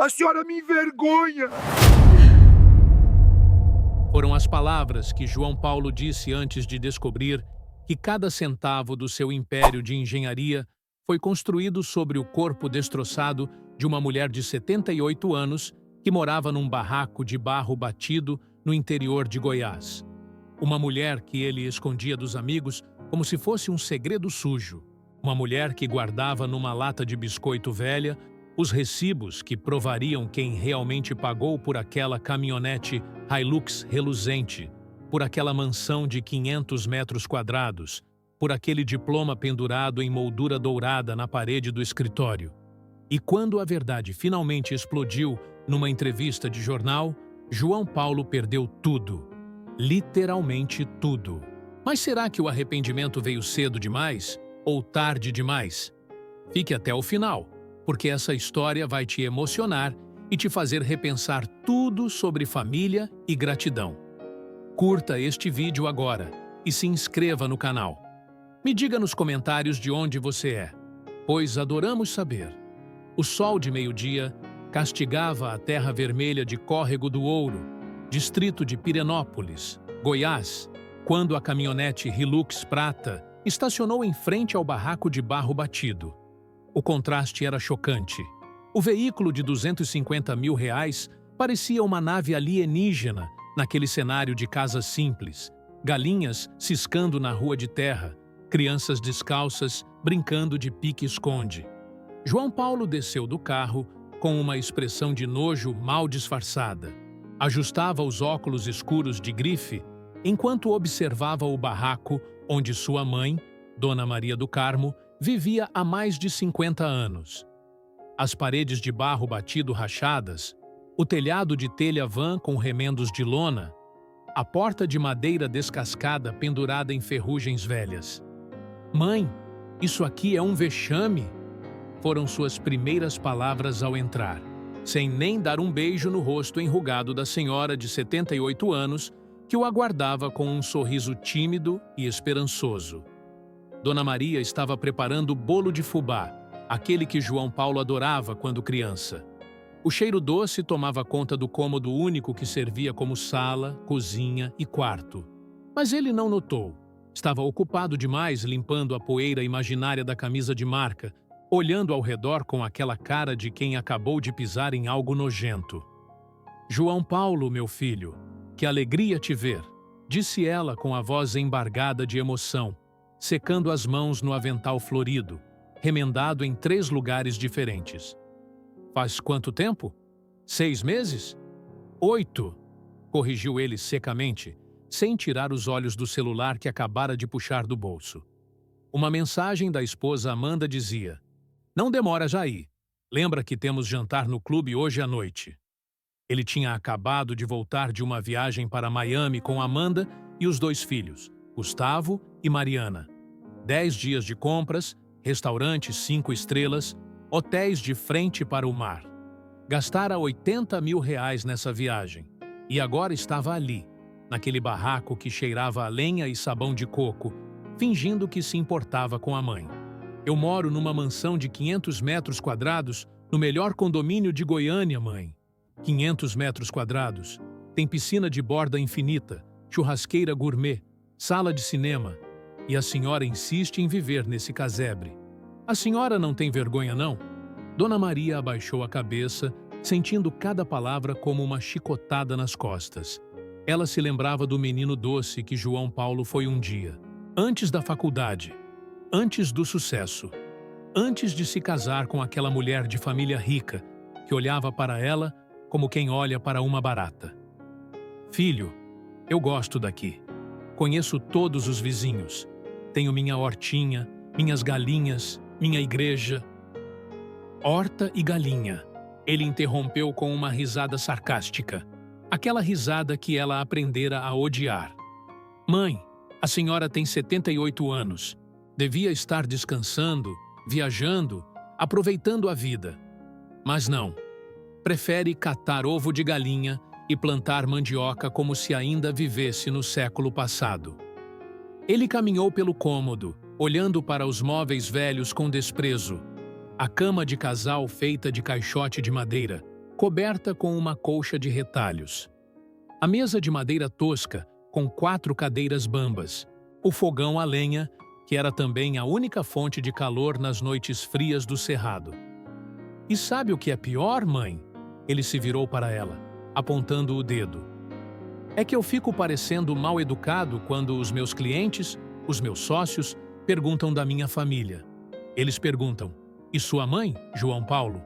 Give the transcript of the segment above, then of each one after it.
A senhora me envergonha! Foram as palavras que João Paulo disse antes de descobrir que cada centavo do seu império de engenharia foi construído sobre o corpo destroçado de uma mulher de 78 anos que morava num barraco de barro batido no interior de Goiás. Uma mulher que ele escondia dos amigos como se fosse um segredo sujo. Uma mulher que guardava numa lata de biscoito velha os recibos que provariam quem realmente pagou por aquela caminhonete Hilux reluzente, por aquela mansão de 500 metros quadrados, por aquele diploma pendurado em moldura dourada na parede do escritório. E quando a verdade finalmente explodiu numa entrevista de jornal, João Paulo perdeu tudo. Literalmente tudo. Mas será que o arrependimento veio cedo demais? Ou tarde demais? Fique até o final, porque essa história vai te emocionar e te fazer repensar tudo sobre família e gratidão. Curta este vídeo agora e se inscreva no canal. Me diga nos comentários de onde você é, pois adoramos saber. O sol de meio-dia castigava a terra vermelha de Córrego do Ouro, distrito de Pirenópolis, Goiás, quando a caminhonete Hilux prata estacionou em frente ao barraco de barro batido. O contraste era chocante. O veículo de R$250 mil parecia uma nave alienígena naquele cenário de casas simples, galinhas ciscando na rua de terra, crianças descalças brincando de pique-esconde. João Paulo desceu do carro com uma expressão de nojo mal disfarçada. Ajustava os óculos escuros de grife enquanto observava o barraco onde sua mãe, Dona Maria do Carmo, vivia há mais de 50 anos. As paredes de barro batido rachadas, o telhado de telha vã com remendos de lona, a porta de madeira descascada pendurada em ferrugens velhas. "Mãe, isso aqui é um vexame", foram suas primeiras palavras ao entrar, sem nem dar um beijo no rosto enrugado da senhora de 78 anos que o aguardava com um sorriso tímido e esperançoso. Dona Maria estava preparando bolo de fubá, aquele que João Paulo adorava quando criança. O cheiro doce tomava conta do cômodo único que servia como sala, cozinha e quarto. Mas ele não notou. Estava ocupado demais limpando a poeira imaginária da camisa de marca, olhando ao redor com aquela cara de quem acabou de pisar em algo nojento. "João Paulo, meu filho, que alegria te ver", disse ela com a voz embargada de emoção, secando as mãos no avental florido, remendado em 3 lugares diferentes. "Faz quanto tempo? 6 meses? 8, corrigiu ele secamente, sem tirar os olhos do celular que acabara de puxar do bolso. Uma mensagem da esposa Amanda dizia: "Não demora já aí. Lembra que temos jantar no clube hoje à noite." Ele tinha acabado de voltar de uma viagem para Miami com Amanda e os 2 filhos, Gustavo e Mariana. 10 dias de compras, restaurantes 5 estrelas, hotéis de frente para o mar. Gastara R$80 mil nessa viagem. E agora estava ali, naquele barraco que cheirava a lenha e sabão de coco, fingindo que se importava com a mãe. "Eu moro numa mansão de 500 metros quadrados, no melhor condomínio de Goiânia, mãe. 500 metros quadrados. Tem piscina de borda infinita, churrasqueira gourmet, sala de cinema. E a senhora insiste em viver nesse casebre. A senhora não tem vergonha, não?" Dona Maria abaixou a cabeça, sentindo cada palavra como uma chicotada nas costas. Ela se lembrava do menino doce que João Paulo foi um dia. Antes da faculdade. Antes do sucesso. Antes de se casar com aquela mulher de família rica, que olhava para ela como quem olha para uma barata. "Filho, eu gosto daqui. Conheço todos os vizinhos. Tenho minha hortinha, minhas galinhas, minha igreja." "Horta e galinha", ele interrompeu com uma risada sarcástica. Aquela risada que ela aprendera a odiar. "Mãe, a senhora tem 78 anos. Devia estar descansando, viajando, aproveitando a vida. Mas não. Prefere catar ovo de galinha e plantar mandioca como se ainda vivesse no século passado." Ele caminhou pelo cômodo, olhando para os móveis velhos com desprezo. A cama de casal feita de caixote de madeira, coberta com uma colcha de retalhos. A mesa de madeira tosca, com 4 cadeiras bambas. O fogão a lenha, que era também a única fonte de calor nas noites frias do cerrado. E sabe o que é pior, mãe? Ele se virou para ela, apontando o dedo. É que eu fico parecendo mal educado quando os meus clientes, os meus sócios, perguntam da minha família. Eles perguntam, e sua mãe, João Paulo?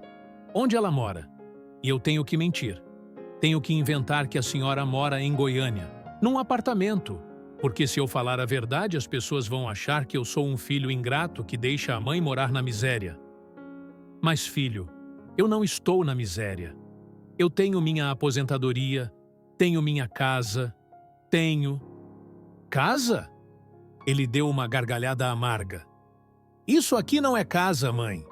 Onde ela mora? E eu tenho que mentir. Tenho que inventar que a senhora mora em Goiânia, num apartamento, porque se eu falar a verdade, as pessoas vão achar que eu sou um filho ingrato que deixa a mãe morar na miséria. Mas, filho, eu não estou na miséria. Eu tenho minha aposentadoria, tenho minha casa, tenho... Casa? Ele deu uma gargalhada amarga. Isso aqui não é casa, mãe.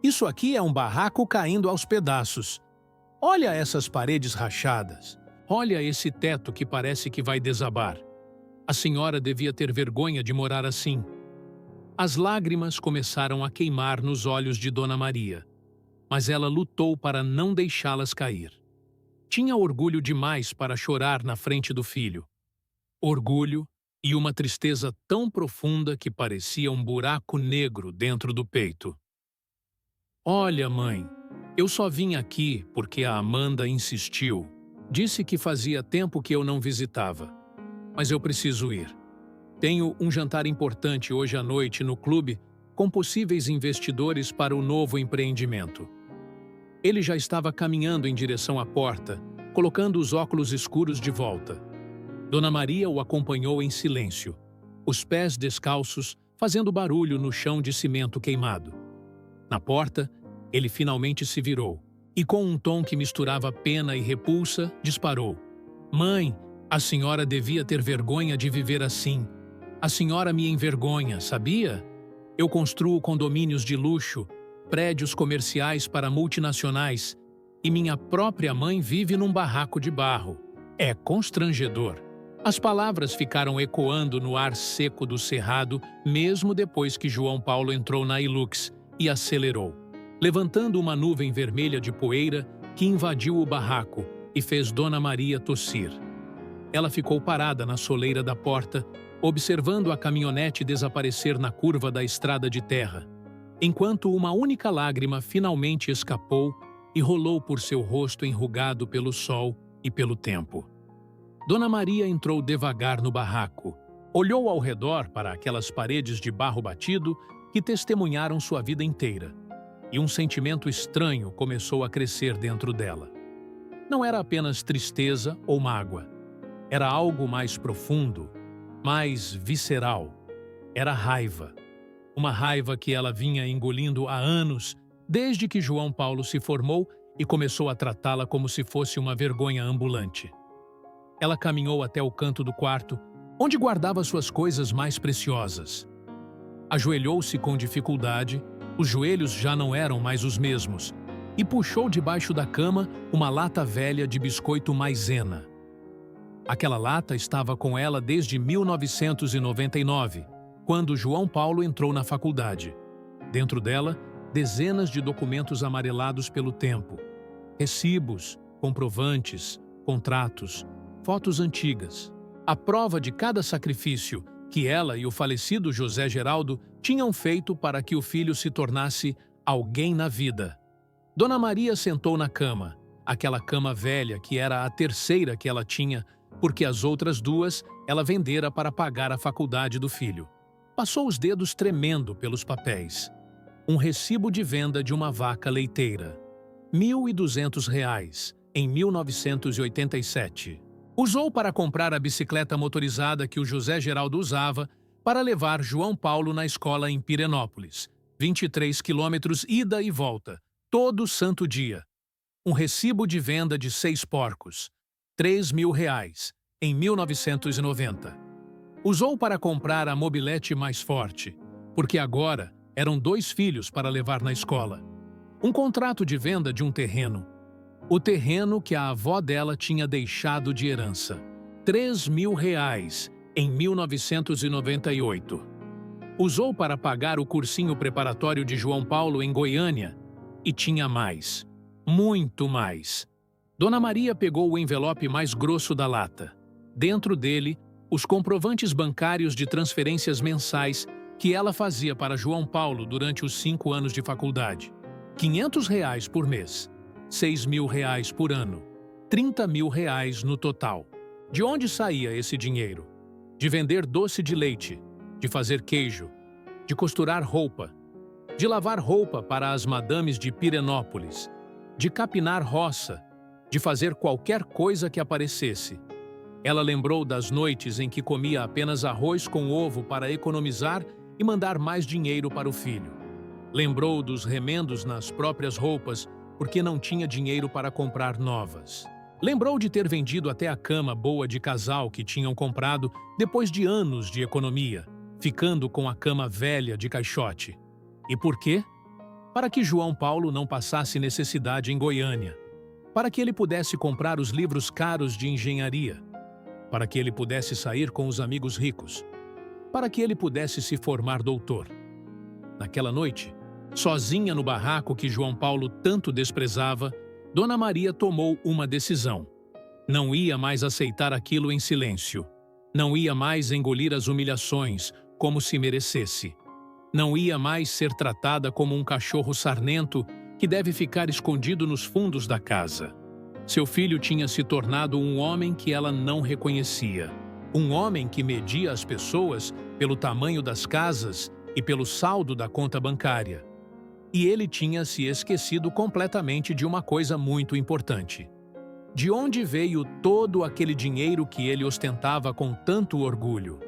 Isso aqui é um barraco caindo aos pedaços. Olha essas paredes rachadas. Olha esse teto que parece que vai desabar. A senhora devia ter vergonha de morar assim. As lágrimas começaram a queimar nos olhos de Dona Maria, mas ela lutou para não deixá-las cair. Tinha orgulho demais para chorar na frente do filho. Orgulho e uma tristeza tão profunda que parecia um buraco negro dentro do peito. Olha, mãe, eu só vim aqui porque a Amanda insistiu. Disse que fazia tempo que eu não visitava. Mas eu preciso ir. Tenho um jantar importante hoje à noite no clube com possíveis investidores para o novo empreendimento. Ele já estava caminhando em direção à porta, colocando os óculos escuros de volta. Dona Maria o acompanhou em silêncio, os pés descalços, fazendo barulho no chão de cimento queimado. Na porta, ele finalmente se virou e, com um tom que misturava pena e repulsa, disparou. Mãe, a senhora devia ter vergonha de viver assim. A senhora me envergonha, sabia? Eu construo condomínios de luxo, prédios comerciais para multinacionais, e minha própria mãe vive num barraco de barro. É constrangedor. As palavras ficaram ecoando no ar seco do cerrado, mesmo depois que João Paulo entrou na Hilux e acelerou, levantando uma nuvem vermelha de poeira que invadiu o barraco e fez Dona Maria tossir. Ela ficou parada na soleira da porta, observando a caminhonete desaparecer na curva da estrada de terra, enquanto uma única lágrima finalmente escapou e rolou por seu rosto enrugado pelo sol e pelo tempo. Dona Maria entrou devagar no barraco, olhou ao redor para aquelas paredes de barro batido que testemunharam sua vida inteira, e um sentimento estranho começou a crescer dentro dela. Não era apenas tristeza ou mágoa, era algo mais profundo, mais visceral. Era raiva. Uma raiva que ela vinha engolindo há anos, desde que João Paulo se formou e começou a tratá-la como se fosse uma vergonha ambulante. Ela caminhou até o canto do quarto, onde guardava suas coisas mais preciosas. Ajoelhou-se com dificuldade, os joelhos já não eram mais os mesmos, e puxou debaixo da cama uma lata velha de biscoito maisena. Aquela lata estava com ela desde 1999, quando João Paulo entrou na faculdade. Dentro dela, dezenas de documentos amarelados pelo tempo, recibos, comprovantes, contratos, fotos antigas, a prova de cada sacrifício que ela e o falecido José Geraldo tinham feito para que o filho se tornasse alguém na vida. Dona Maria sentou na cama, aquela cama velha que era a terceira que ela tinha, porque as outras duas ela vendera para pagar a faculdade do filho. Passou os dedos tremendo pelos papéis. Um recibo de venda de uma vaca leiteira. R$ 1.200, em 1987. Usou para comprar a bicicleta motorizada que o José Geraldo usava para levar João Paulo na escola em Pirenópolis. 23 quilômetros ida e volta, todo santo dia. Um recibo de venda de 6 porcos. R$ 3.000, em 1990. Usou para comprar a mobilete mais forte, porque agora eram 2 filhos para levar na escola. Um contrato de venda de um terreno. O terreno que a avó dela tinha deixado de herança. R$ 3.000, em 1998. Usou para pagar o cursinho preparatório de João Paulo em Goiânia. E tinha mais. Muito mais. Dona Maria pegou o envelope mais grosso da lata. Dentro dele, os comprovantes bancários de transferências mensais que ela fazia para João Paulo durante os 5 anos de faculdade. R$ 500 por mês, R$ 6.000 por ano, R$ 30.000 no total. De onde saía esse dinheiro? De vender doce de leite, de fazer queijo, de costurar roupa, de lavar roupa para as madames de Pirenópolis, de capinar roça, de fazer qualquer coisa que aparecesse. Ela lembrou das noites em que comia apenas arroz com ovo para economizar e mandar mais dinheiro para o filho. Lembrou dos remendos nas próprias roupas porque não tinha dinheiro para comprar novas. Lembrou de ter vendido até a cama boa de casal que tinham comprado depois de anos de economia, ficando com a cama velha de caixote. E por quê? Para que João Paulo não passasse necessidade em Goiânia, para que ele pudesse comprar os livros caros de engenharia, para que ele pudesse sair com os amigos ricos, para que ele pudesse se formar doutor. Naquela noite, sozinha no barraco que João Paulo tanto desprezava, Dona Maria tomou uma decisão. Não ia mais aceitar aquilo em silêncio. Não ia mais engolir as humilhações como se merecesse. Não ia mais ser tratada como um cachorro sarnento que deve ficar escondido nos fundos da casa. Seu filho tinha se tornado um homem que ela não reconhecia. Um homem que media as pessoas pelo tamanho das casas e pelo saldo da conta bancária. E ele tinha se esquecido completamente de uma coisa muito importante. De onde veio todo aquele dinheiro que ele ostentava com tanto orgulho?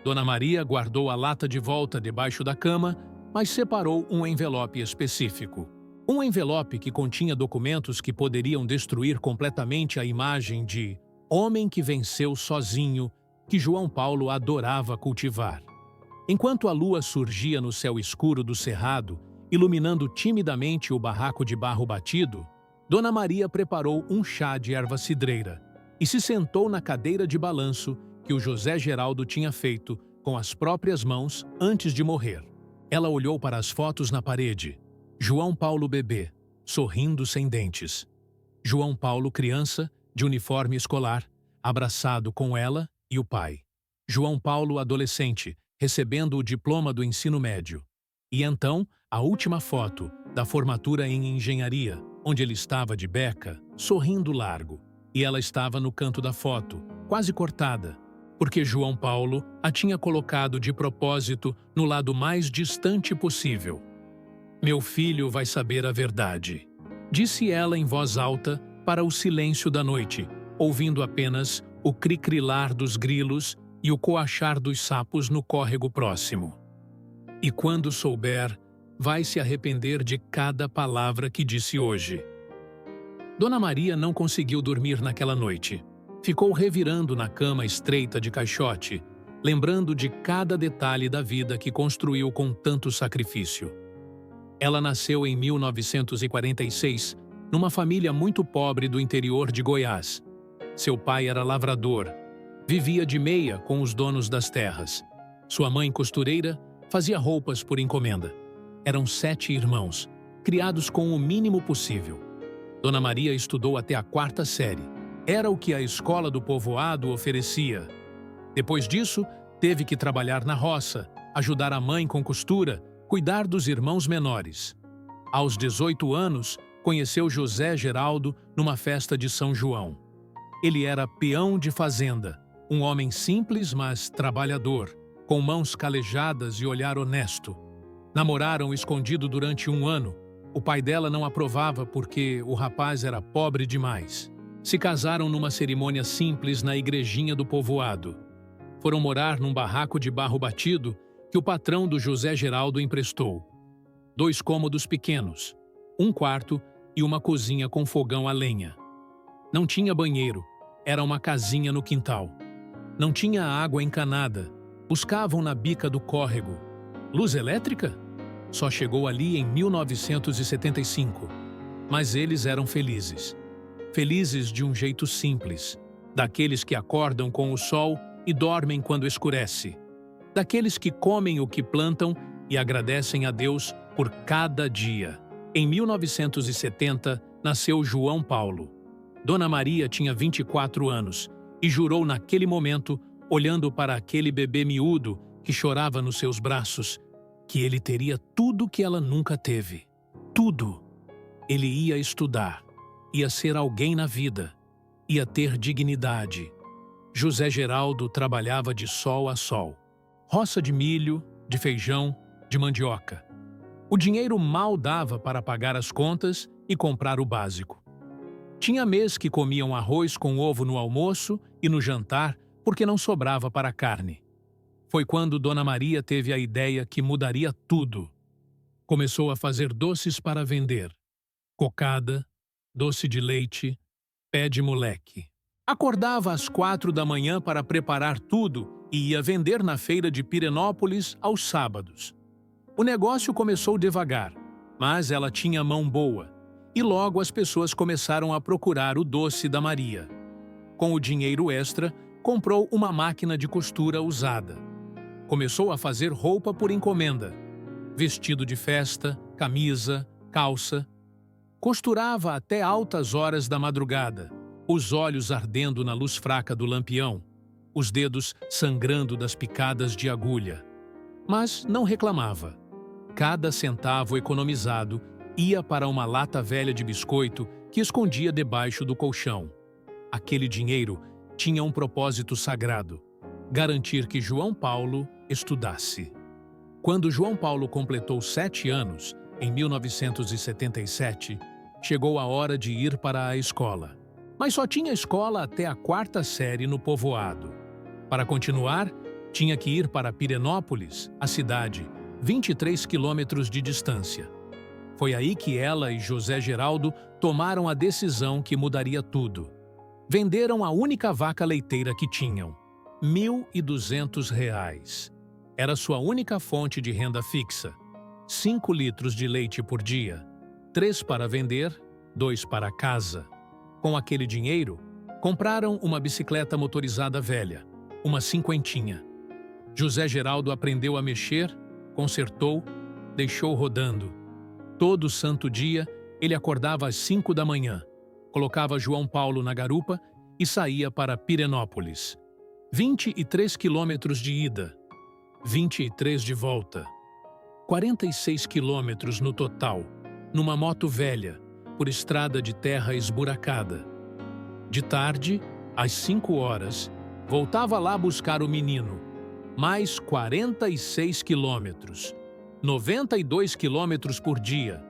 Dona Maria guardou a lata de volta debaixo da cama, mas separou um envelope específico. Um envelope que continha documentos que poderiam destruir completamente a imagem de homem que venceu sozinho, que João Paulo adorava cultivar. Enquanto a lua surgia no céu escuro do cerrado, iluminando timidamente o barraco de barro batido, Dona Maria preparou um chá de erva cidreira e se sentou na cadeira de balanço que o José Geraldo tinha feito com as próprias mãos antes de morrer. Ela olhou para as fotos na parede. João Paulo bebê, sorrindo sem dentes. João Paulo criança, de uniforme escolar, abraçado com ela e o pai. João Paulo adolescente, recebendo o diploma do ensino médio. E então, a última foto, da formatura em engenharia, onde ele estava de beca, sorrindo largo. E ela estava no canto da foto, quase cortada, porque João Paulo a tinha colocado de propósito no lado mais distante possível. Meu filho vai saber a verdade, disse ela em voz alta para o silêncio da noite, ouvindo apenas o cricrilar dos grilos e o coachar dos sapos no córrego próximo. E quando souber, vai se arrepender de cada palavra que disse hoje. Dona Maria não conseguiu dormir naquela noite. Ficou revirando na cama estreita de caixote, lembrando de cada detalhe da vida que construiu com tanto sacrifício. Ela nasceu em 1946, numa família muito pobre do interior de Goiás. Seu pai era lavrador. Vivia de meia com os donos das terras. Sua mãe, costureira, fazia roupas por encomenda. Eram 7 irmãos, criados com o mínimo possível. Dona Maria estudou até a 4ª série. Era o que a escola do povoado oferecia. Depois disso, teve que trabalhar na roça, ajudar a mãe com costura, cuidar dos irmãos menores. Aos 18 anos, conheceu José Geraldo numa festa de São João. Ele era peão de fazenda, um homem simples, mas trabalhador, com mãos calejadas e olhar honesto. Namoraram escondido durante 1 ano. O pai dela não aprovava porque o rapaz era pobre demais. Se casaram numa cerimônia simples na igrejinha do povoado. Foram morar num barraco de barro batido que o patrão do José Geraldo emprestou. 2 cômodos pequenos, 1 quarto e uma cozinha com fogão a lenha. Não tinha banheiro, era uma casinha no quintal. Não tinha água encanada, buscavam na bica do córrego. Luz elétrica? Só chegou ali em 1975. Mas eles eram felizes. Felizes de um jeito simples, daqueles que acordam com o sol e dormem quando escurece. Daqueles que comem o que plantam e agradecem a Deus por cada dia. Em 1970, nasceu João Paulo. Dona Maria tinha 24 anos e jurou naquele momento, olhando para aquele bebê miúdo que chorava nos seus braços, que ele teria tudo que ela nunca teve. Tudo. Ele ia estudar, ia ser alguém na vida, ia ter dignidade. José Geraldo trabalhava de sol a sol. Roça de milho, de feijão, de mandioca. O dinheiro mal dava para pagar as contas e comprar o básico. Tinha mês que comiam arroz com ovo no almoço e no jantar porque não sobrava para carne. Foi quando Dona Maria teve a ideia que mudaria tudo. Começou a fazer doces para vender. Cocada, doce de leite, pé de moleque. Acordava às 4 da manhã para preparar tudo e ia vender na feira de Pirenópolis aos sábados. O negócio começou devagar, mas ela tinha mão boa, e logo as pessoas começaram a procurar o doce da Maria. Com o dinheiro extra, comprou uma máquina de costura usada. Começou a fazer roupa por encomenda, vestido de festa, camisa, calça. Costurava até altas horas da madrugada, os olhos ardendo na luz fraca do lampião, os dedos sangrando das picadas de agulha. Mas não reclamava. Cada centavo economizado ia para uma lata velha de biscoito que escondia debaixo do colchão. Aquele dinheiro tinha um propósito sagrado: garantir que João Paulo estudasse. Quando João Paulo completou 7 anos, em 1977, chegou a hora de ir para a escola. Mas só tinha escola até a 4ª série no povoado. Para continuar, tinha que ir para Pirenópolis, a cidade, 23 quilômetros de distância. Foi aí que ela e José Geraldo tomaram a decisão que mudaria tudo. Venderam a única vaca leiteira que tinham, R$ 1.200. Era sua única fonte de renda fixa. 5 litros de leite por dia, 3 para vender, 2 para casa. Com aquele dinheiro, compraram uma bicicleta motorizada velha, uma cinquentinha. José Geraldo aprendeu a mexer, consertou, deixou rodando. Todo santo dia, ele acordava às 5 da manhã, colocava João Paulo na garupa e saía para Pirenópolis. 23 quilômetros de ida, 23 de volta. 46 quilômetros no total, numa moto velha, por estrada de terra esburacada. De tarde, às 5 horas, voltava lá buscar o menino. Mais 46 quilômetros, 92 quilômetros por dia,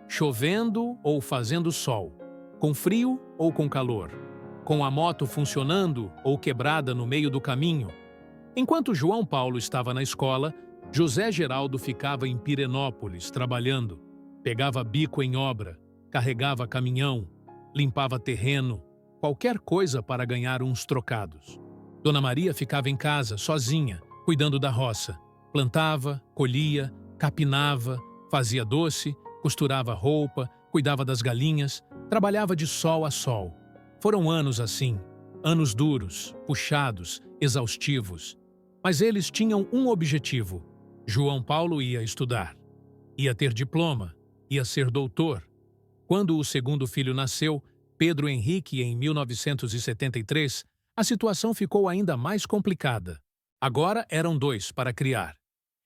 chovendo ou fazendo sol, com frio ou com calor, com a moto funcionando ou quebrada no meio do caminho. Enquanto João Paulo estava na escola, José Geraldo ficava em Pirenópolis trabalhando, pegava bico em obra, carregava caminhão, limpava terreno, qualquer coisa para ganhar uns trocados. Dona Maria ficava em casa, sozinha, cuidando da roça. Plantava, colhia, capinava, fazia doce, costurava roupa, cuidava das galinhas, trabalhava de sol a sol. Foram anos assim, anos duros, puxados, exaustivos. Mas eles tinham um objetivo. João Paulo ia estudar. Ia ter diploma, ia ser doutor. Quando o segundo filho nasceu, Pedro Henrique, em 1973, a situação ficou ainda mais complicada. Agora eram 2 para criar.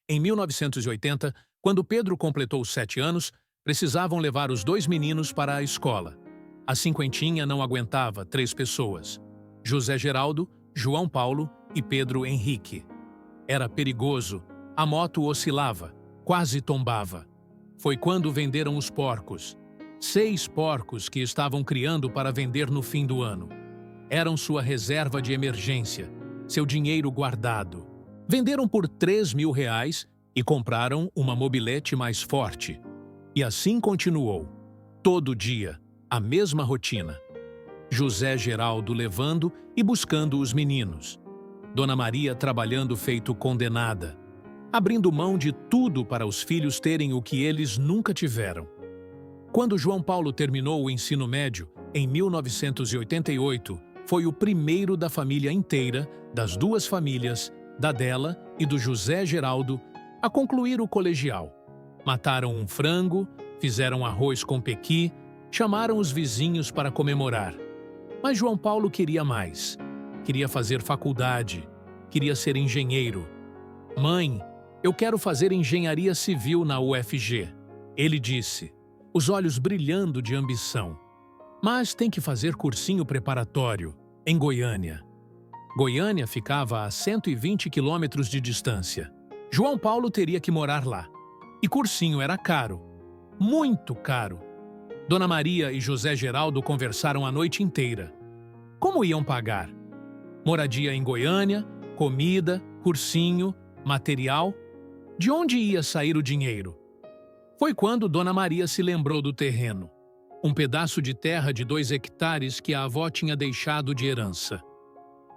Em 1980, quando Pedro completou 7 anos, precisavam levar os 2 meninos para a escola. A cinquentinha não aguentava 3 pessoas: José Geraldo, João Paulo e Pedro Henrique. Era perigoso, a moto oscilava, quase tombava. Foi quando venderam os porcos. 6 porcos que estavam criando para vender no fim do ano. Eram sua reserva de emergência, seu dinheiro guardado. Venderam por R$ 3.000 e compraram uma mobilete mais forte. E assim continuou. Todo dia, a mesma rotina. José Geraldo levando e buscando os meninos. Dona Maria trabalhando feito condenada, abrindo mão de tudo para os filhos terem o que eles nunca tiveram. Quando João Paulo terminou o ensino médio, em 1988, foi o primeiro da família inteira, das 2 famílias, da dela e do José Geraldo, a concluir o colegial. Mataram um frango, fizeram arroz com pequi, Chamaram os vizinhos para comemorar. Mas João Paulo queria mais. Queria fazer faculdade. Queria ser engenheiro. Mãe, eu quero fazer engenharia civil na UFG. Ele disse, os olhos brilhando de ambição. Mas tem que fazer cursinho preparatório, em Goiânia. Goiânia ficava a 120 quilômetros de distância. João Paulo teria que morar lá. E cursinho era caro. Muito caro. Dona Maria e José Geraldo conversaram a noite inteira. Como iam pagar? Moradia em Goiânia, comida, cursinho, material. De onde ia sair o dinheiro? Foi quando Dona Maria se lembrou do terreno. Um pedaço de terra de 2 hectares que a avó tinha deixado de herança.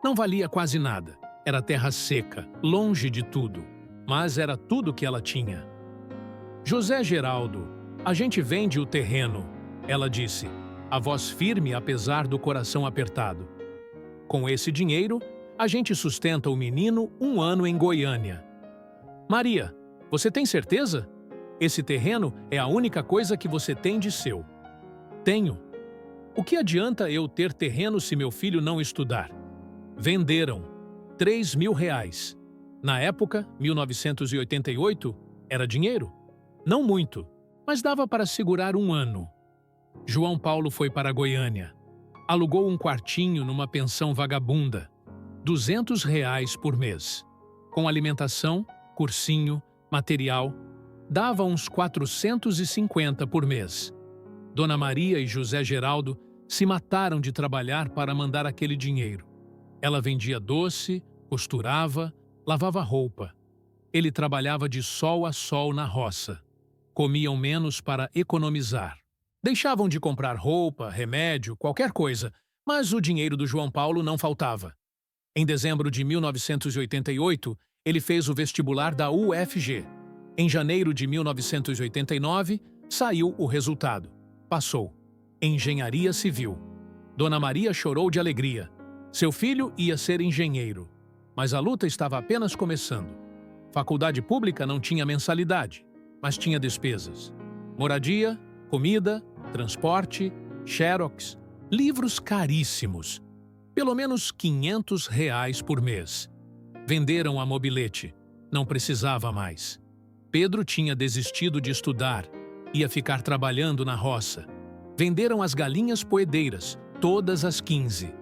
Não valia quase nada. Era terra seca, longe de tudo. Mas era tudo que ela tinha. José Geraldo, a gente vende o terreno, ela disse, a voz firme apesar do coração apertado. Com esse dinheiro, a gente sustenta o menino 1 ano em Goiânia. Maria, você tem certeza? Esse terreno é a única coisa que você tem de seu. Tenho. O que adianta eu ter terreno se meu filho não estudar? Venderam. R$3.000. Na época, 1988, era dinheiro. Não muito, mas dava para segurar 1 ano. João Paulo foi para Goiânia. Alugou um quartinho numa pensão vagabunda. R$200 por mês. Com alimentação, cursinho, material, dava uns 450 por mês. Dona Maria e José Geraldo se mataram de trabalhar para mandar aquele dinheiro. Ela vendia doce, costurava, lavava roupa. Ele trabalhava de sol a sol na roça. Comiam menos para economizar. Deixavam de comprar roupa, remédio, qualquer coisa, mas o dinheiro do João Paulo não faltava. Em dezembro de 1988, ele fez o vestibular da UFG. Em janeiro de 1989, saiu o resultado. Passou. Engenharia Civil. Dona Maria chorou de alegria. Seu filho ia ser engenheiro. Mas a luta estava apenas começando. Faculdade pública não tinha mensalidade, mas tinha despesas. Moradia, comida, transporte, xerox, livros caríssimos. Pelo menos R$500 por mês. Venderam a mobilete. Não precisava mais. Pedro tinha desistido de estudar. Ia ficar trabalhando na roça. Venderam as galinhas poedeiras, todas as 15.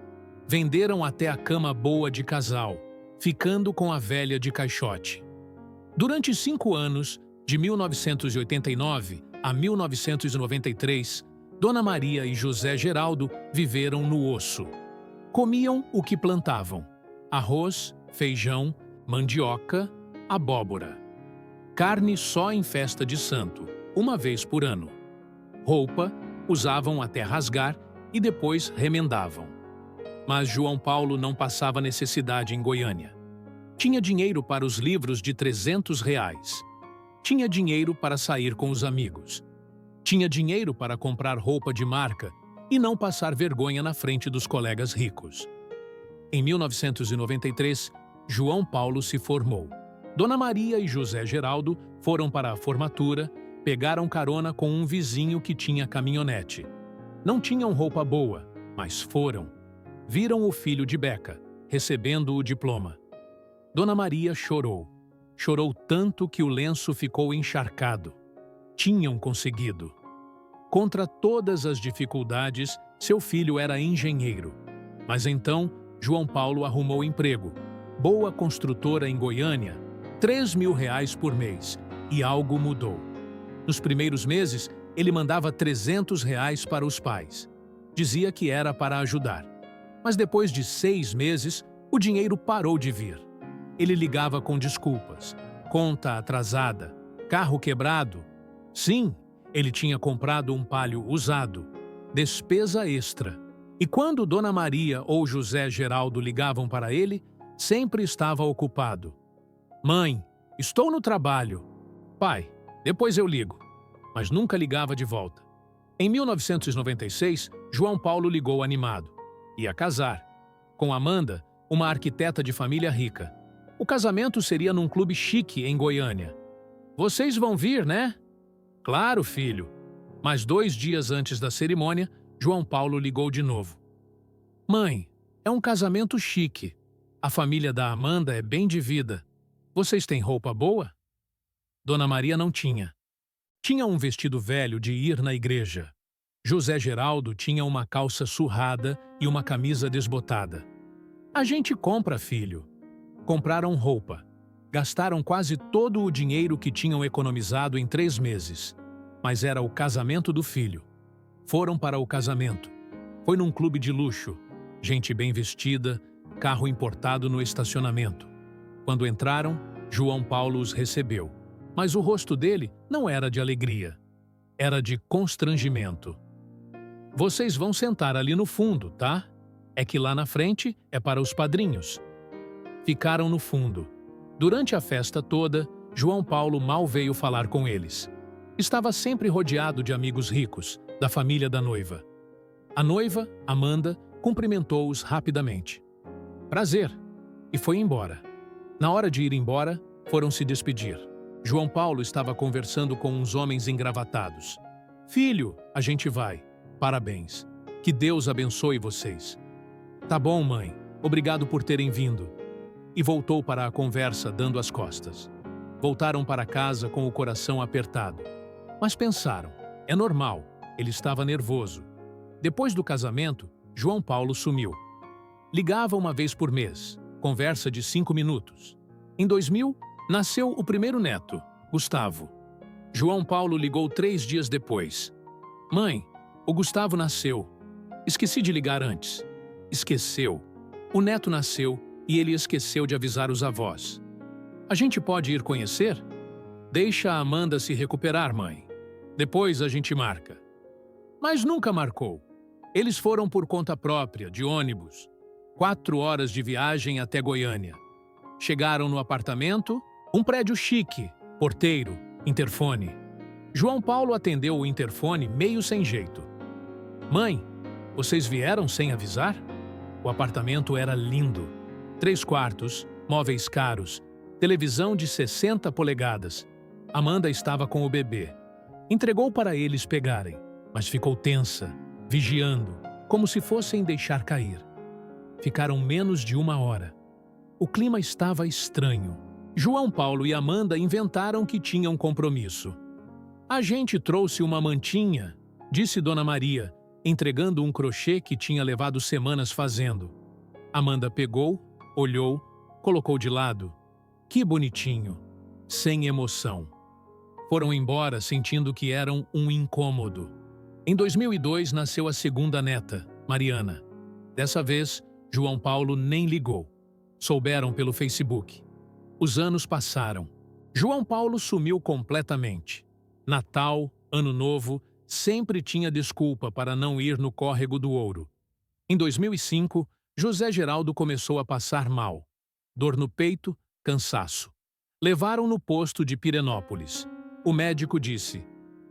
Venderam até a cama boa de casal, ficando com a velha de caixote. Durante 5 anos, de 1989 a 1993, Dona Maria e José Geraldo viveram no osso. Comiam o que plantavam: arroz, feijão, mandioca, abóbora. Carne só em festa de santo, 1 vez por ano. Roupa, usavam até rasgar e depois remendavam. Mas João Paulo não passava necessidade em Goiânia. Tinha dinheiro para os livros de R$300. Tinha dinheiro para sair com os amigos. Tinha dinheiro para comprar roupa de marca e não passar vergonha na frente dos colegas ricos. Em 1993, João Paulo se formou. Dona Maria e José Geraldo foram para a formatura, pegaram carona com um vizinho que tinha caminhonete. Não tinham roupa boa, mas foram. Viram o filho de Beca, recebendo o diploma. Dona Maria chorou. Chorou tanto que o lenço ficou encharcado. Tinham conseguido. Contra todas as dificuldades, seu filho era engenheiro. Mas então, João Paulo arrumou emprego. Boa construtora em Goiânia, R$3.000 por mês. E algo mudou. Nos primeiros meses, ele mandava R$300 para os pais. Dizia que era para ajudar. Mas depois de 6 meses, o dinheiro parou de vir. Ele ligava com desculpas. Conta atrasada, carro quebrado. Sim, ele tinha comprado um Palio usado. Despesa extra. E quando Dona Maria ou José Geraldo ligavam para ele, sempre estava ocupado. Mãe, estou no trabalho. Pai, depois eu ligo. Mas nunca ligava de volta. Em 1996, João Paulo ligou animado. Ia casar. Com Amanda, uma arquiteta de família rica. O casamento seria num clube chique em Goiânia. Vocês vão vir, né? Claro, filho. Mas 2 dias antes da cerimônia, João Paulo ligou de novo. Mãe, é um casamento chique. A família da Amanda é bem de vida. Vocês têm roupa boa? Dona Maria não tinha. Tinha um vestido velho de ir na igreja. José Geraldo tinha uma calça surrada e uma camisa desbotada. A gente compra, filho. Compraram roupa. Gastaram quase todo o dinheiro que tinham economizado em 3 meses. Mas era o casamento do filho. Foram para o casamento. Foi num clube de luxo. Gente bem vestida, carro importado no estacionamento. Quando entraram, João Paulo os recebeu. Mas o rosto dele não era de alegria. Era de constrangimento. Vocês vão sentar ali no fundo, tá? É que lá na frente é para os padrinhos. Ficaram no fundo. Durante a festa toda, João Paulo mal veio falar com eles. Estava sempre rodeado de amigos ricos, da família da noiva. A noiva, Amanda, cumprimentou-os rapidamente. Prazer! E foi embora. Na hora de ir embora, foram se despedir. João Paulo estava conversando com uns homens engravatados. Filho, a gente vai. Parabéns. Que Deus abençoe vocês. Tá bom, mãe. Obrigado por terem vindo. E voltou para a conversa, dando as costas. Voltaram para casa com o coração apertado. Mas pensaram, é normal, ele estava nervoso. Depois do casamento, João Paulo sumiu. Ligava uma vez por mês, conversa de 5 minutos. Em 2000, nasceu o primeiro neto, Gustavo. João Paulo ligou 3 dias depois. Mãe, o Gustavo nasceu. Esqueci de ligar antes. Esqueceu. O neto nasceu e ele esqueceu de avisar os avós. A gente pode ir conhecer? Deixa a Amanda se recuperar, mãe. Depois a gente marca. Mas nunca marcou. Eles foram por conta própria, de ônibus. 4 horas de viagem até Goiânia. Chegaram no apartamento, um prédio chique, porteiro, interfone. João Paulo atendeu o interfone meio sem jeito. Mãe, vocês vieram sem avisar? O apartamento era lindo. 3 quartos, móveis caros, televisão de 60 polegadas. Amanda estava com o bebê. Entregou para eles pegarem, mas ficou tensa, vigiando, como se fossem deixar cair. Ficaram menos de 1 hora. O clima estava estranho. João Paulo e Amanda inventaram que tinham compromisso. A gente trouxe uma mantinha, disse Dona Maria, entregando um crochê que tinha levado semanas fazendo. Amanda pegou, olhou, colocou de lado. Que bonitinho, sem emoção. Foram embora sentindo que eram um incômodo. Em 2002 nasceu a segunda neta, Mariana. Dessa vez, João Paulo nem ligou. Souberam pelo Facebook. Os anos passaram. João Paulo sumiu completamente. Natal, Ano Novo, sempre tinha desculpa para não ir no Córrego do Ouro. Em 2005, José Geraldo começou a passar mal. Dor no peito, cansaço. Levaram no posto de Pirenópolis. O médico disse,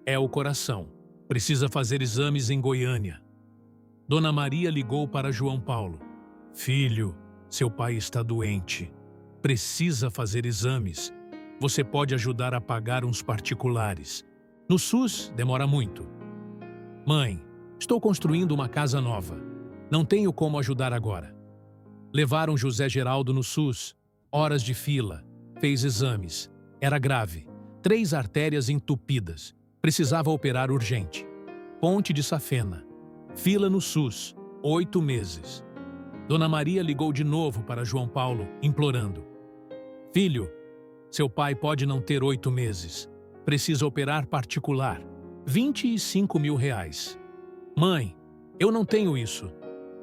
é o coração. Precisa fazer exames em Goiânia. Dona Maria ligou para João Paulo. Filho, seu pai está doente. Precisa fazer exames. Você pode ajudar a pagar uns particulares. No SUS, demora muito. Mãe, estou construindo uma casa nova. Não tenho como ajudar agora. Levaram José Geraldo no SUS. Horas de fila. Fez exames. Era grave. 3 artérias entupidas. Precisava operar urgente. Ponte de Safena. Fila no SUS. 8 meses. Dona Maria ligou de novo para João Paulo, implorando. Filho, seu pai pode não ter 8 meses. Precisa operar particular. 25 mil reais. Mãe, eu não tenho isso.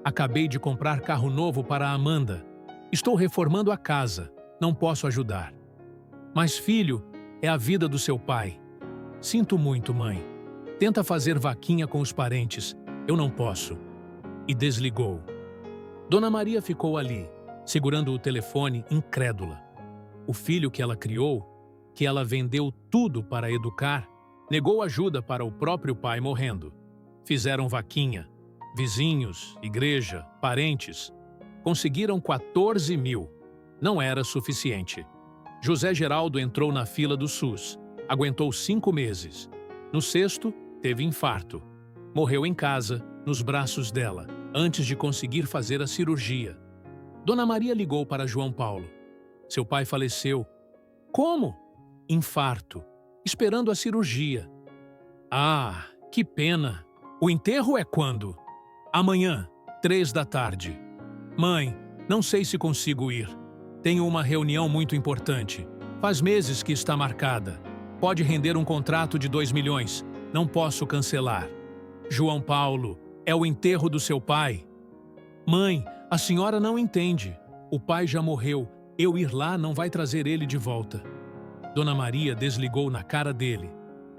Acabei de comprar carro novo para a Amanda. Estou reformando a casa. Não posso ajudar. Mas, filho, é a vida do seu pai. Sinto muito, mãe. Tenta fazer vaquinha com os parentes. Eu não posso. E desligou. Dona Maria ficou ali, segurando o telefone, incrédula. O filho que ela criou, que ela vendeu tudo para educar, negou ajuda para o próprio pai morrendo. Fizeram vaquinha. Vizinhos, igreja, parentes. Conseguiram 14 mil. Não era suficiente. José Geraldo entrou na fila do SUS. Aguentou 5 meses. No 6º, teve infarto. Morreu em casa, nos braços dela, antes de conseguir fazer a cirurgia. Dona Maria ligou para João Paulo. Seu pai faleceu. Como? Infarto. Esperando a cirurgia. Ah, que pena. O enterro é quando? Amanhã, 3 da tarde. Mãe, não sei se consigo ir. Tenho uma reunião muito importante. Faz meses que está marcada. Pode render um contrato de 2 milhões. Não posso cancelar. João Paulo, é o enterro do seu pai. Mãe, a senhora não entende. O pai já morreu. Eu ir lá não vai trazer ele de volta. Dona Maria desligou na cara dele.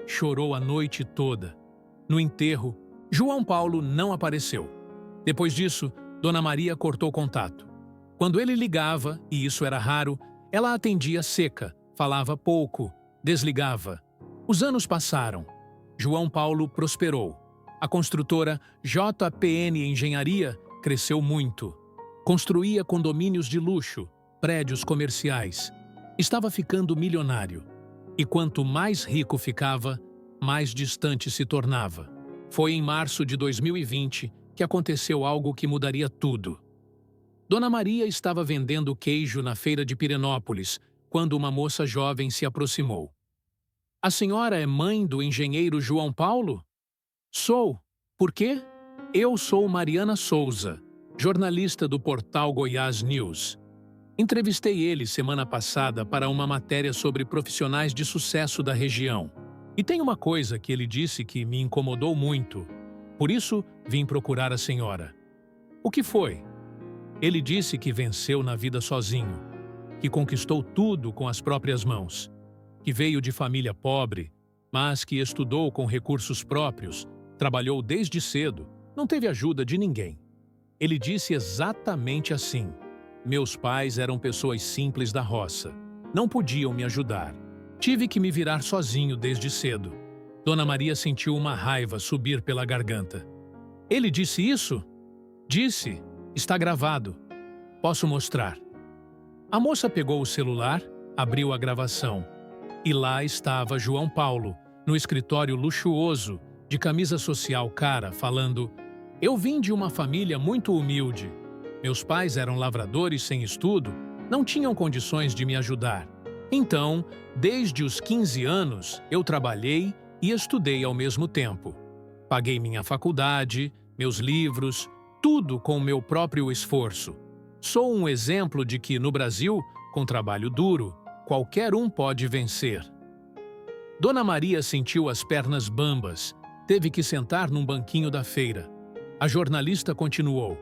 Chorou a noite toda. No enterro, João Paulo não apareceu. Depois disso, Dona Maria cortou contato. Quando ele ligava, e isso era raro, ela atendia seca, falava pouco, desligava. Os anos passaram. João Paulo prosperou. A construtora JPN Engenharia cresceu muito. Construía condomínios de luxo, prédios comerciais. Estava ficando milionário. E quanto mais rico ficava, mais distante se tornava. Foi em março de 2020 que aconteceu algo que mudaria tudo. Dona Maria estava vendendo queijo na feira de Pirenópolis, quando uma moça jovem se aproximou. A senhora é mãe do engenheiro João Paulo? Sou. Por quê? Eu sou Mariana Souza, jornalista do portal Goiás News. Entrevistei ele semana passada para uma matéria sobre profissionais de sucesso da região. E tem uma coisa que ele disse que me incomodou muito. Por isso, vim procurar a senhora. O que foi? Ele disse que venceu na vida sozinho, que conquistou tudo com as próprias mãos, que veio de família pobre, mas que estudou com recursos próprios, trabalhou desde cedo, não teve ajuda de ninguém. Ele disse exatamente assim: meus pais eram pessoas simples da roça, não podiam me ajudar. Tive que me virar sozinho desde cedo. Dona Maria sentiu uma raiva subir pela garganta. Ele disse isso? Disse. Está gravado. Posso mostrar. A moça pegou o celular, abriu a gravação. E lá estava João Paulo, no escritório luxuoso, de camisa social cara, falando: eu vim de uma família muito humilde. Meus pais eram lavradores sem estudo, não tinham condições de me ajudar. Então, desde os 15 anos, eu trabalhei e estudei ao mesmo tempo. Paguei minha faculdade, meus livros, tudo com meu próprio esforço. Sou um exemplo de que, no Brasil, com trabalho duro, qualquer um pode vencer. Dona Maria sentiu as pernas bambas, teve que sentar num banquinho da feira. A jornalista continuou: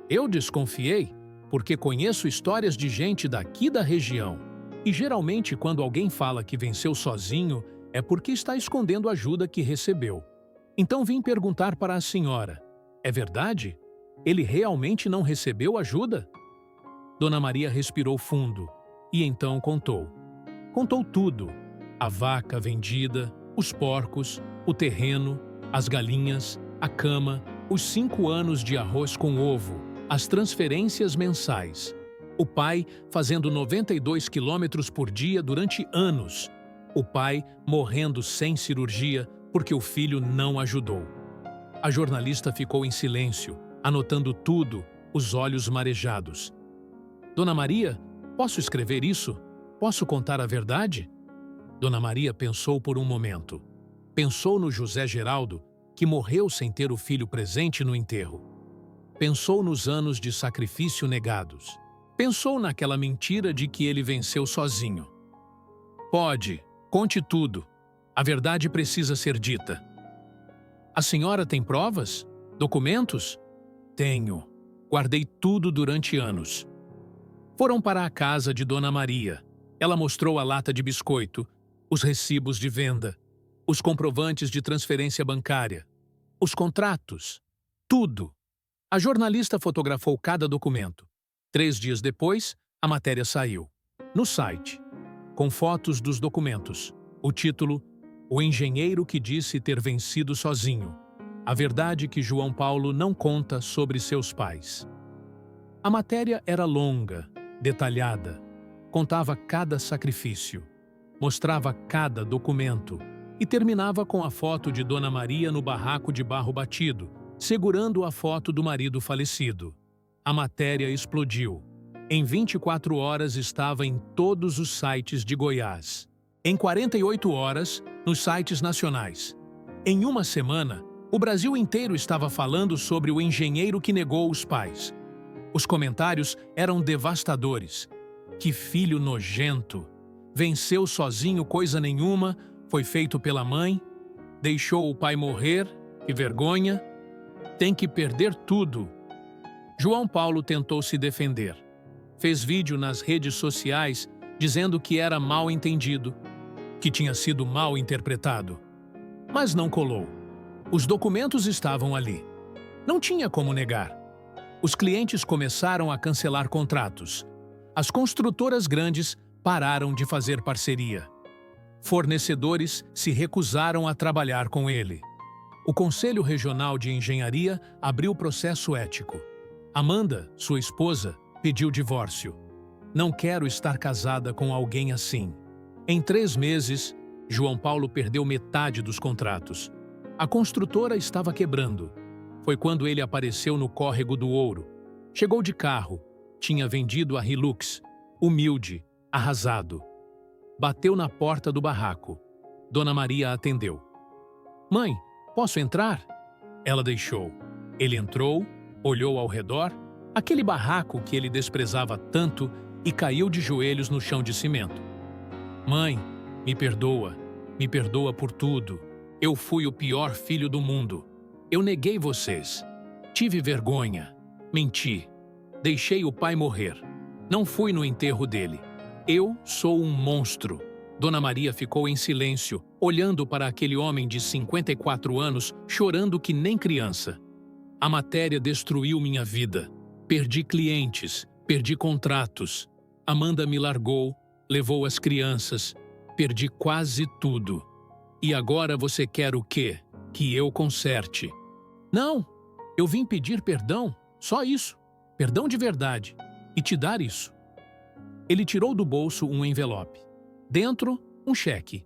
eu desconfiei, porque conheço histórias de gente daqui da região. E geralmente, quando alguém fala que venceu sozinho, é porque está escondendo a ajuda que recebeu. Então vim perguntar para a senhora: é verdade? Ele realmente não recebeu ajuda? Dona Maria respirou fundo e então contou. Contou tudo: a vaca vendida, os porcos, o terreno, as galinhas, a cama, os 5 anos de arroz com ovo, as transferências mensais. O pai fazendo 92 quilômetros por dia durante anos. O pai morrendo sem cirurgia porque o filho não ajudou. A jornalista ficou em silêncio, anotando tudo, os olhos marejados. Dona Maria, posso escrever isso? Posso contar a verdade? Dona Maria pensou por um momento. Pensou no José Geraldo, que morreu sem ter o filho presente no enterro. Pensou nos anos de sacrifício negados. Pensou naquela mentira de que ele venceu sozinho. Pode, conte tudo. A verdade precisa ser dita. A senhora tem provas? Documentos? Tenho. Guardei tudo durante anos. Foram para a casa de Dona Maria. Ela mostrou a lata de biscoito, os recibos de venda, os comprovantes de transferência bancária, os contratos, tudo. A jornalista fotografou cada documento. 3 dias depois, a matéria saiu. No site, com fotos dos documentos. O título: O engenheiro que disse ter vencido sozinho. A verdade que João Paulo não conta sobre seus pais. A matéria era longa, detalhada. Contava cada sacrifício. Mostrava cada documento. e terminava com a foto de Dona Maria no barraco de barro batido, segurando a foto do marido falecido. A matéria explodiu. Em 24 horas estava em todos os sites de Goiás. Em 48 horas, nos sites nacionais. Em uma semana, o Brasil inteiro estava falando sobre o engenheiro que negou os pais. Os comentários eram devastadores. Que filho nojento! Venceu sozinho coisa nenhuma, foi feito pela mãe, deixou o pai morrer, que vergonha! Tem que perder tudo. João Paulo tentou se defender. Fez vídeo nas redes sociais dizendo que era mal entendido, que tinha sido mal interpretado. Mas não colou. Os documentos estavam ali. Não tinha como negar. Os clientes começaram a cancelar contratos. As construtoras grandes pararam de fazer parceria. Fornecedores se recusaram a trabalhar com ele. O Conselho Regional de Engenharia abriu processo ético. Amanda, sua esposa, pediu divórcio. Não quero estar casada com alguém assim. Em 3 meses, João Paulo perdeu metade dos contratos. A construtora estava quebrando. Foi quando ele apareceu no Córrego do Ouro. Chegou de carro. Tinha vendido a Hilux. Humilde, arrasado. Bateu na porta do barraco. Dona Maria atendeu. Mãe, posso entrar? Ela deixou. Ele entrou, olhou ao redor, aquele barraco que ele desprezava tanto, e caiu de joelhos no chão de cimento. Mãe, me perdoa por tudo. Eu fui o pior filho do mundo. Eu neguei vocês. Tive vergonha. Menti. Deixei o pai morrer. Não fui no enterro dele. Eu sou um monstro. Dona Maria ficou em silêncio, olhando para aquele homem de 54 anos, chorando que nem criança. A matéria destruiu minha vida. Perdi clientes, perdi contratos. Amanda me largou, levou as crianças. Perdi quase tudo. E agora você quer o quê? Que eu conserte? Não, eu vim pedir perdão, só isso. Perdão de verdade. E te dar isso. Ele tirou do bolso um envelope. Dentro, um cheque.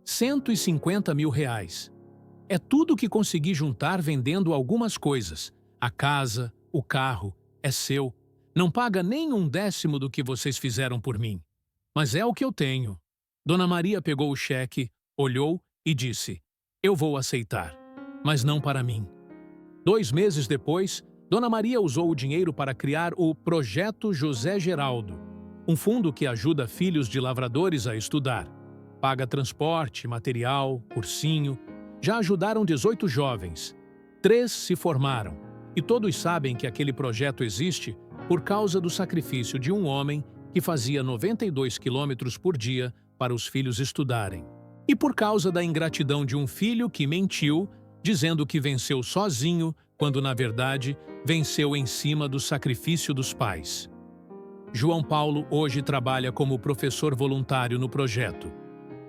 150 mil reais. É tudo que consegui juntar vendendo algumas coisas. A casa, o carro, é seu. Não paga nem 1/10 do que vocês fizeram por mim. Mas é o que eu tenho. Dona Maria pegou o cheque, olhou e disse: eu vou aceitar, mas não para mim. 2 meses depois, Dona Maria usou o dinheiro para criar o Projeto José Geraldo, um fundo que ajuda filhos de lavradores a estudar. Paga transporte, material, cursinho. Já ajudaram 18 jovens. 3 se formaram. E todos sabem que aquele projeto existe por causa do sacrifício de um homem que fazia 92 quilômetros por dia para os filhos estudarem. E por causa da ingratidão de um filho que mentiu, dizendo que venceu sozinho, quando na verdade venceu em cima do sacrifício dos pais. João Paulo hoje trabalha como professor voluntário no projeto,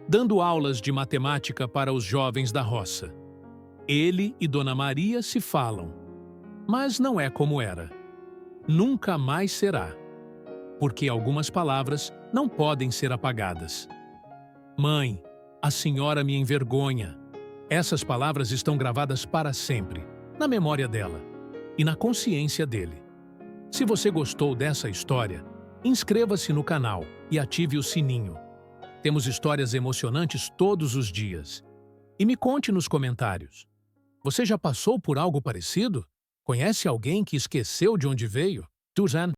dando aulas de matemática para os jovens da roça. Ele e Dona Maria se falam, mas não é como era. Nunca mais será, porque algumas palavras não podem ser apagadas. Mãe, a senhora me envergonha. Essas palavras estão gravadas para sempre, na memória dela e na consciência dele. Se você gostou dessa história, inscreva-se no canal e ative o sininho. Temos histórias emocionantes todos os dias. E me conte nos comentários. Você já passou por algo parecido? Conhece alguém que esqueceu de onde veio? Tuzan.